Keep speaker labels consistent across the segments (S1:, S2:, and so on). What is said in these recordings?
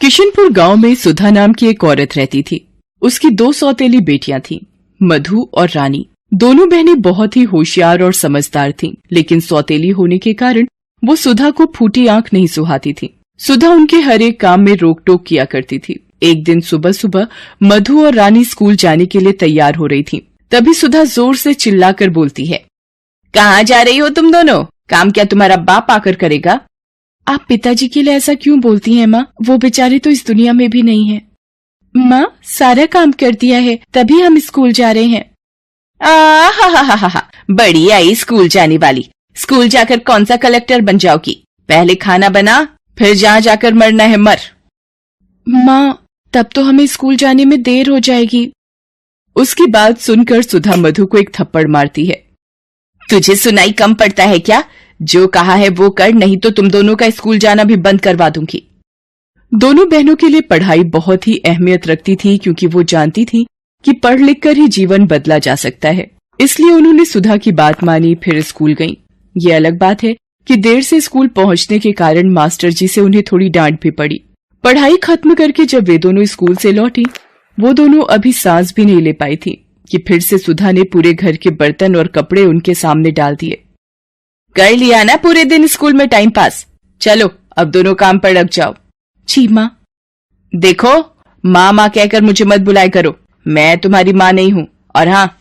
S1: किशनपुर गांव में सुधा नाम की एक औरत रहती थी। उसकी 2 सौतेली बेटियां थीं, मधु और रानी। दोनों बहनें बहुत ही होशियार और समझदार थीं, लेकिन सौतेली होने के कारण वो सुधा को फूटी आंख नहीं सुहाती थी। सुधा उनके हर एक काम में रोक टोक किया करती थी। एक दिन सुबह सुबह मधु और रानी स्कूल जाने के लिए तैयार हो रही थीं। तभी सुधा जोर से चिल्लाकर बोलती है, कहाँ जा रही हो तुम दोनों? काम क्या तुम्हारा बाप आकर करेगा? आप पिताजी के लिए ऐसा क्यों बोलती हैं माँ? वो बेचारे तो इस दुनिया में भी नहीं है। माँ, सारा काम कर दिया है, तभी हम स्कूल जा रहे हैं। हा, बड़ी आई स्कूल जाने वाली। स्कूल जाकर कौन सा कलेक्टर बन जाओगी? पहले खाना बना, फिर जहाँ जाकर मरना है मर। माँ, तब तो हमें स्कूल जाने में देर हो जाएगी। उसकी बात सुनकर सुधा मधु को एक थप्पड़ मारती है। तुझे सुनाई कम पड़ता है क्या? जो कहा है वो कर, नहीं तो तुम दोनों का स्कूल जाना भी बंद करवा दूंगी। दोनों बहनों के लिए पढ़ाई बहुत ही अहमियत रखती थी, क्योंकि वो जानती थी कि पढ़ लिख कर ही जीवन बदला जा सकता है। इसलिए उन्होंने सुधा की बात मानी, फिर स्कूल गईं। ये अलग बात है कि देर से स्कूल पहुंचने के कारण मास्टर जी से उन्हें थोड़ी डांट भी पड़ी। पढ़ाई खत्म करके जब वे दोनों स्कूल से लौटी, वो दोनों अभी सांस भी नहीं ले पाई थी कि फिर से सुधा ने पूरे घर के बर्तन और कपड़े उनके सामने डाल दिए। कर लिया ना पूरे दिन स्कूल में टाइम पास? चलो अब दोनों काम पर लग जाओ। जी माँ। देखो, माँ कहकर मुझे मत बुलाया करो, मैं तुम्हारी माँ नहीं हूँ। और हाँ,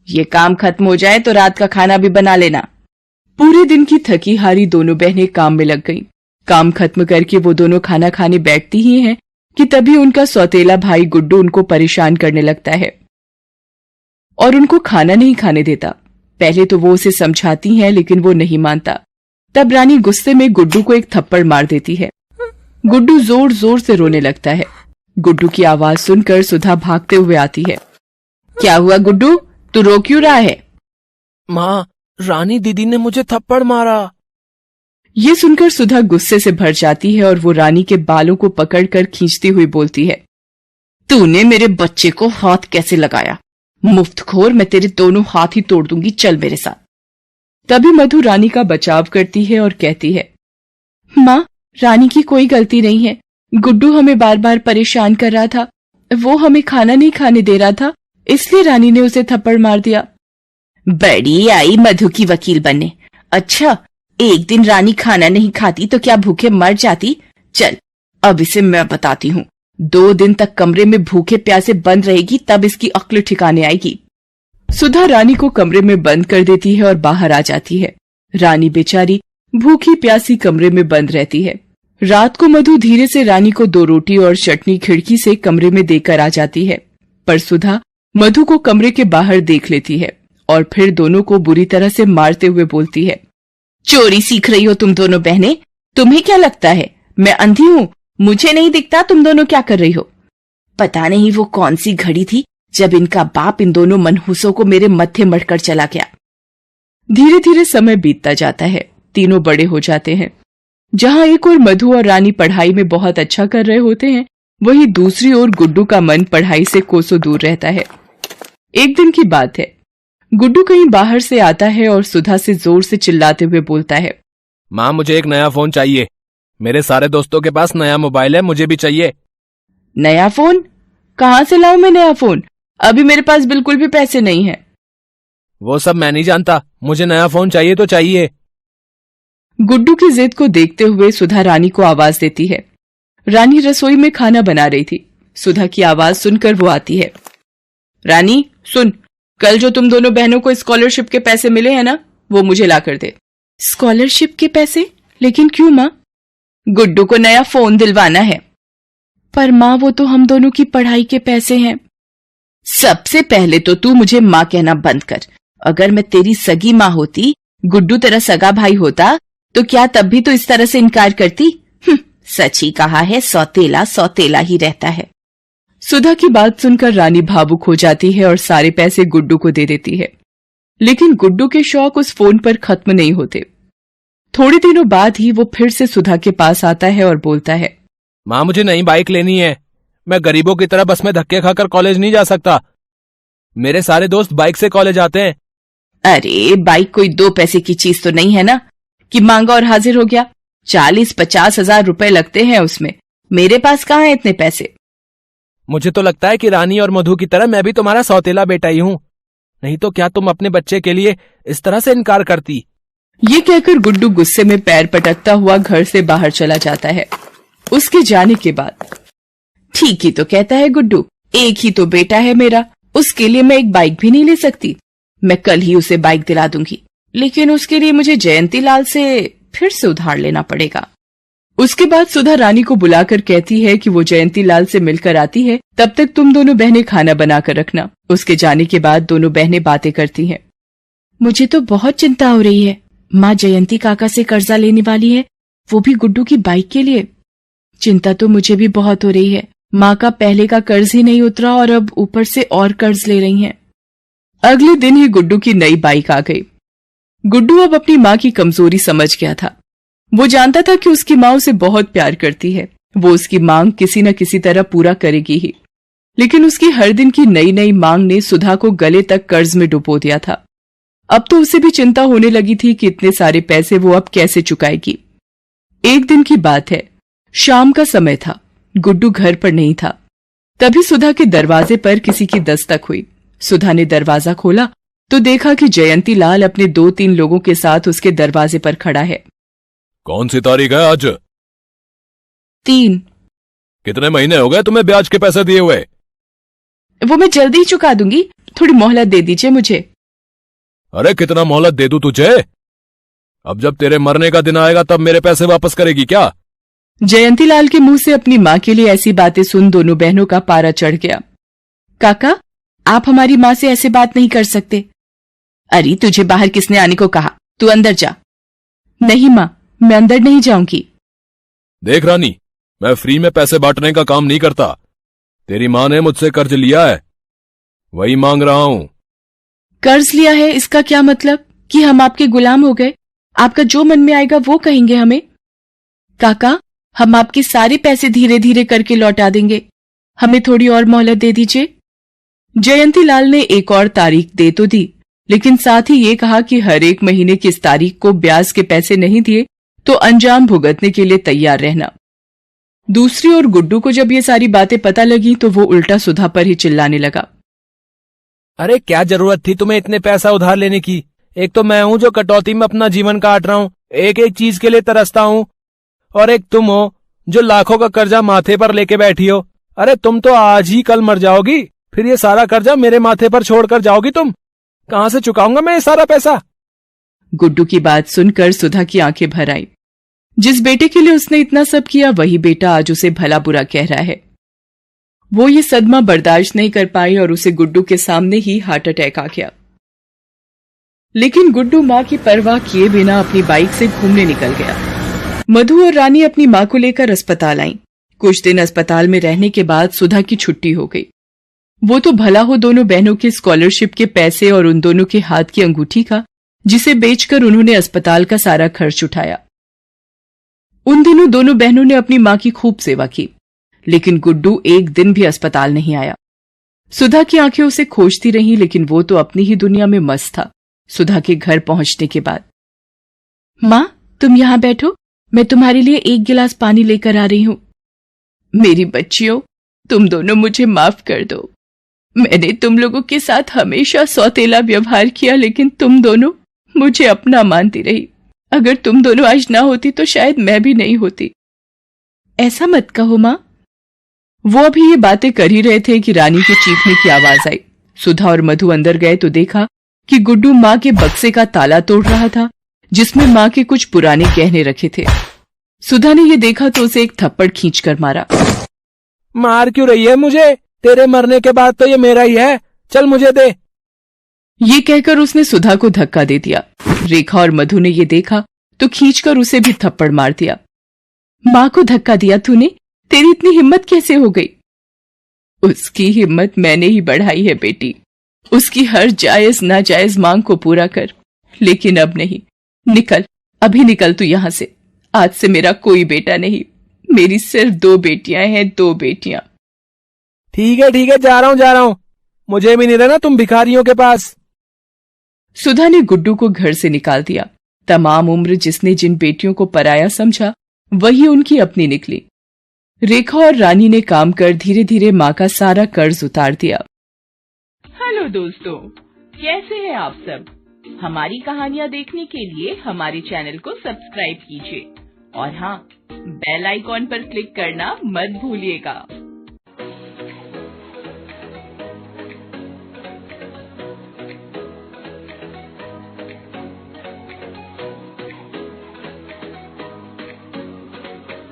S1: ये काम खत्म हो जाए तो रात का खाना भी बना लेना। पूरे दिन की थकी हारी दोनों बहनें काम में लग गईं। काम खत्म करके वो दोनों खाना खाने बैठती ही हैं कि तभी उनका सौतेला भाई गुड्डू उनको परेशान करने लगता है और उनको खाना नहीं खाने देता। पहले तो वो उसे समझाती हैं, लेकिन वो नहीं मानता। तब रानी गुस्से में गुड्डू को एक थप्पड़ मार देती है। गुड्डू जोर जोर से रोने लगता है। गुड्डू की आवाज सुनकर सुधा भागते हुए आती है। क्या हुआ गुड्डू, तू रो क्यों रहा है?
S2: माँ, रानी दीदी ने मुझे थप्पड़ मारा।
S1: ये सुनकर सुधा गुस्से से भर जाती है और वो रानी के बालों को पकड़कर खींचती हुई बोलती है, तूने मेरे बच्चे को हाथ कैसे लगाया? मुफ्तखोर, मैं तेरे दोनों हाथ ही तोड़ दूंगी, चल मेरे साथ। तभी मधु रानी का बचाव करती है और कहती है, माँ, रानी की कोई गलती नहीं है। गुड्डू हमें बार बार परेशान कर रहा था, वो हमें खाना नहीं खाने दे रहा था, इसलिए रानी ने उसे थप्पड़ मार दिया। बड़ी आई मधु की वकील बनने। अच्छा, एक दिन रानी खाना नहीं खाती तो क्या भूखे मर जाती? चल अब इसे मैं बताती हूँ। 2 दिन तक कमरे में भूखे प्यासे बंद रहेगी, तब इसकी अक्ल ठिकाने आएगी। सुधा रानी को कमरे में बंद कर देती है और बाहर आ जाती है। रानी बेचारी भूखी प्यासी कमरे में बंद रहती है। रात को मधु धीरे से रानी को 2 रोटी और चटनी खिड़की से कमरे में देकर आ जाती है, पर सुधा मधु को कमरे के बाहर देख लेती है और फिर दोनों को बुरी तरह से मारते हुए बोलती है, चोरी सीख रही हो तुम दोनों बहनें? तुम्हें क्या लगता है मैं अंधी हूँ? मुझे नहीं दिखता तुम दोनों क्या कर रही हो? पता नहीं वो कौन सी घड़ी थी जब इनका बाप इन दोनों मनहूसों को मेरे मत्थे मढ़कर चला गया। धीरे धीरे समय बीतता जाता है। तीनों बड़े हो जाते हैं। जहाँ एक ओर मधु और रानी पढ़ाई में बहुत अच्छा कर रहे होते हैं, वहीं दूसरी ओर गुड्डू का मन पढ़ाई से कोसों दूर रहता है। एक दिन की बात है, गुड्डू कहीं बाहर से आता है और सुधा से जोर से चिल्लाते हुए बोलता है,
S2: माँ, मुझे एक नया फोन चाहिए। मेरे सारे दोस्तों के पास नया मोबाइल है, मुझे भी चाहिए।
S1: नया फोन? कहाँ से लाऊं मैं नया फोन? अभी मेरे पास बिल्कुल भी पैसे नहीं है।
S2: वो सब मैं नहीं जानता, मुझे नया फोन चाहिए तो चाहिए।
S1: गुड्डू की जिद को देखते हुए सुधा रानी को आवाज देती है। रानी रसोई में खाना बना रही थी। सुधा की आवाज सुनकर वो आती है। रानी सुन, कल जो तुम दोनों बहनों को स्कॉलरशिप के पैसे मिले हैं ना, वो मुझे ला कर दे। स्कॉलरशिप के पैसे? लेकिन क्यों माँ? गुड्डू को नया फोन दिलवाना है। पर माँ, वो तो हम दोनों की पढ़ाई के पैसे हैं। सबसे पहले तो तू मुझे माँ कहना बंद कर। अगर मैं तेरी सगी माँ होती, गुड्डू तेरा सगा भाई होता, तो क्या तब भी तो इस तरह से इनकार करती? सच ही कहा है, सौतेला सौतेला ही रहता है। सुधा की बात सुनकर रानी भावुक हो जाती है और सारे पैसे गुड्डू को दे देती है। लेकिन गुड्डू के शौक उस फोन पर खत्म नहीं होते। थोड़े दिनों बाद ही वो फिर से सुधा के पास आता है और बोलता है,
S2: माँ, मुझे नई बाइक लेनी है। मैं गरीबों की तरह बस में धक्के खाकर कॉलेज नहीं जा सकता। मेरे सारे दोस्त बाइक से कॉलेज आते हैं।
S1: अरे बाइक कोई 2 पैसे की चीज तो नहीं है ना कि मांगा और हाजिर हो गया। 40-50 हजार रुपए लगते हैं उसमें। मेरे पास कहाँ है इतने पैसे?
S2: मुझे तो लगता है कि रानी और मधु की तरह मैं भी तुम्हारा सौतेला बेटा ही हूँ, नहीं तो क्या तुम अपने बच्चे के लिए इस तरह से इनकार करती?
S1: ये कहकर गुड्डू गुस्से में पैर पटकता हुआ घर से बाहर चला जाता है। उसके जाने के बाद ठीक ही तो कहता है गुड्डू, एक ही तो बेटा है मेरा, उसके लिए मैं एक बाइक भी नहीं ले सकती। मैं कल ही उसे बाइक दिला दूंगी, लेकिन उसके लिए मुझे जयंती लाल से फिर से उधार लेना पड़ेगा। उसके बाद सुधा रानी को बुलाकर कहती है कि वो जयंती लाल से मिलकर आती है, तब तक तुम दोनों बहनें खाना बनाकर रखना। उसके जाने के बाद दोनों बहनें बातें करती हैं। मुझे तो बहुत चिंता हो रही है, माँ जयंती काका से कर्जा लेने वाली है, वो भी गुड्डू की बाइक के लिए। चिंता तो मुझे भी बहुत हो रही है, माँ का पहले का कर्ज ही नहीं उतरा और अब ऊपर से और कर्ज ले रही हैं। अगले दिन ही गुड्डू की नई बाइक आ गई। गुड्डू अब अपनी माँ की कमजोरी समझ गया था। वो जानता था कि उसकी माँ उसे बहुत प्यार करती है, वो उसकी मांग किसी न किसी तरह पूरा करेगी ही। लेकिन उसकी हर दिन की नई नई मांग ने सुधा को गले तक कर्ज में डुबो दिया था। अब तो उसे भी चिंता होने लगी थी कि इतने सारे पैसे वो अब कैसे चुकाएगी। एक दिन की बात है, शाम का समय था, गुड्डू घर पर नहीं था। तभी सुधा के दरवाजे पर किसी की दस्तक हुई। सुधा ने दरवाजा खोला तो देखा कि जयंती लाल अपने 2-3 लोगों के साथ उसके दरवाजे पर खड़ा है।
S2: कौन सी तारीख है आज?
S1: 3।
S2: कितने महीने हो गए तुम्हें ब्याज के पैसे दिए हुए?
S1: वो मैं जल्दी ही चुका दूंगी, थोड़ी मोहलत दे दीजिए मुझे।
S2: अरे कितना मोहलत दे दूं तुझे? अब जब तेरे मरने का दिन आएगा तब मेरे पैसे वापस करेगी क्या?
S1: जयंती लाल के मुंह से अपनी माँ के लिए ऐसी बातें सुन दोनों बहनों का पारा चढ़ गया। काका, आप हमारी माँ से ऐसे बात नहीं कर सकते। अरे तुझे बाहर किसने आने को कहा? तू अंदर जा। नहीं माँ, मैं अंदर नहीं जाऊंगी।
S2: देख रानी, मैं फ्री में पैसे बांटने का काम नहीं करता। तेरी माँ ने मुझसे कर्ज लिया है, वही मांग रहा हूं।
S1: कर्ज लिया है इसका क्या मतलब कि हम आपके गुलाम हो गए? आपका जो मन में आएगा वो कहेंगे हमें। काका, हम आपके सारे पैसे धीरे धीरे करके लौटा देंगे, हमें थोड़ी और मोहलत दे दीजिए। जयंती लाल ने एक और तारीख दे तो दी, लेकिन साथ ही ये कहा कि हर एक महीने की इस तारीख को ब्याज के पैसे नहीं दिए तो अंजाम भुगतने के लिए तैयार रहना। दूसरी ओर गुड्डू को जब ये सारी बातें पता लगी तो वो उल्टा सुधा पर ही चिल्लाने लगा।
S2: अरे क्या जरूरत थी तुम्हें इतने पैसा उधार लेने की? एक तो मैं हूं जो कटौती में अपना जीवन काट रहा हूं, एक एक चीज के लिए तरसता हूं, और एक तुम हो जो लाखों का कर्जा माथे पर लेके बैठी हो। अरे तुम तो आज ही कल मर जाओगी, फिर ये सारा कर्जा मेरे माथे पर छोड़कर जाओगी तुम। कहां से चुकाऊंगा मैं ये सारा पैसा?
S1: गुड्डू की बात सुनकर सुधा की आंखें भर आई। जिस बेटे के लिए उसने इतना सब किया वही बेटा आज उसे भला बुरा कह रहा है। वो ये सदमा बर्दाश्त नहीं कर पाई और उसे गुड्डू के सामने ही हार्ट अटैक आ गया। लेकिन गुड्डू माँ की परवाह किए बिना अपनी बाइक से घूमने निकल गया। मधु और रानी अपनी माँ को लेकर अस्पताल आईं। कुछ दिन अस्पताल में रहने के बाद सुधा की छुट्टी हो गई। वो तो भला हो दोनों बहनों के स्कॉलरशिप के पैसे और उन दोनों के हाथ की अंगूठी का, जिसे बेचकर उन्होंने अस्पताल का सारा खर्च उठाया। उन दिनों दोनों बहनों ने अपनी माँ की खूब सेवा की, लेकिन गुड्डू एक दिन भी अस्पताल नहीं आया। सुधा की आंखें उसे खोजती रहीं, लेकिन वो तो अपनी ही दुनिया में मस्त था। सुधा के घर पहुंचने के बाद, माँ तुम यहां बैठो, मैं तुम्हारे लिए एक गिलास पानी लेकर आ रही हूं। मेरी बच्चियों, तुम दोनों मुझे माफ कर दो। मैंने तुम लोगों के साथ हमेशा सौतेला व्यवहार किया, लेकिन तुम दोनों मुझे अपना मानती रही। अगर तुम दोनों आज ना होती तो शायद मैं भी नहीं होती। ऐसा मत कहो माँ। वो अभी ये बातें कर ही रहे थे कि रानी के चीखने की आवाज आई। सुधा और मधु अंदर गए तो देखा कि गुड्डू माँ के बक्से का ताला तोड़ रहा था, जिसमें माँ के कुछ पुराने गहने रखे थे। सुधा ने ये देखा तो उसे एक थप्पड़ खींचकर मारा।
S2: मार क्यों रही है मुझे? तेरे मरने के बाद तो ये मेरा ही है, चल मुझे दे।
S1: ये कहकर उसने सुधा को धक्का दे दिया। रेखा और मधु ने ये देखा तो खींचकर उसे भी थप्पड़ मार दिया। माँ को धक्का दिया तूने? तेरी इतनी हिम्मत कैसे हो गई? उसकी हिम्मत मैंने ही बढ़ाई है बेटी। उसकी हर जायज नाजायज मांग को पूरा कर, लेकिन अब नहीं। निकल, अभी निकल तू यहां से। आज से मेरा कोई बेटा नहीं, मेरी सिर्फ 2 बेटियां हैं, 2 बेटियां।
S2: ठीक है, जा रहा हूं। मुझे भी नहीं रहना तुम भिखारियों के पास।
S1: सुधा ने गुड्डू को घर से निकाल दिया। तमाम उम्र जिसने जिन बेटियों को पराया समझा, वही उनकी अपनी निकली। रेखा और रानी ने काम कर धीरे धीरे माँ का सारा कर्ज उतार दिया।
S3: हेलो दोस्तों, कैसे हैं आप सब? हमारी कहानियाँ देखने के लिए हमारे चैनल को सब्सक्राइब कीजिए और हाँ, बेल आइकॉन पर क्लिक करना मत भूलिएगा।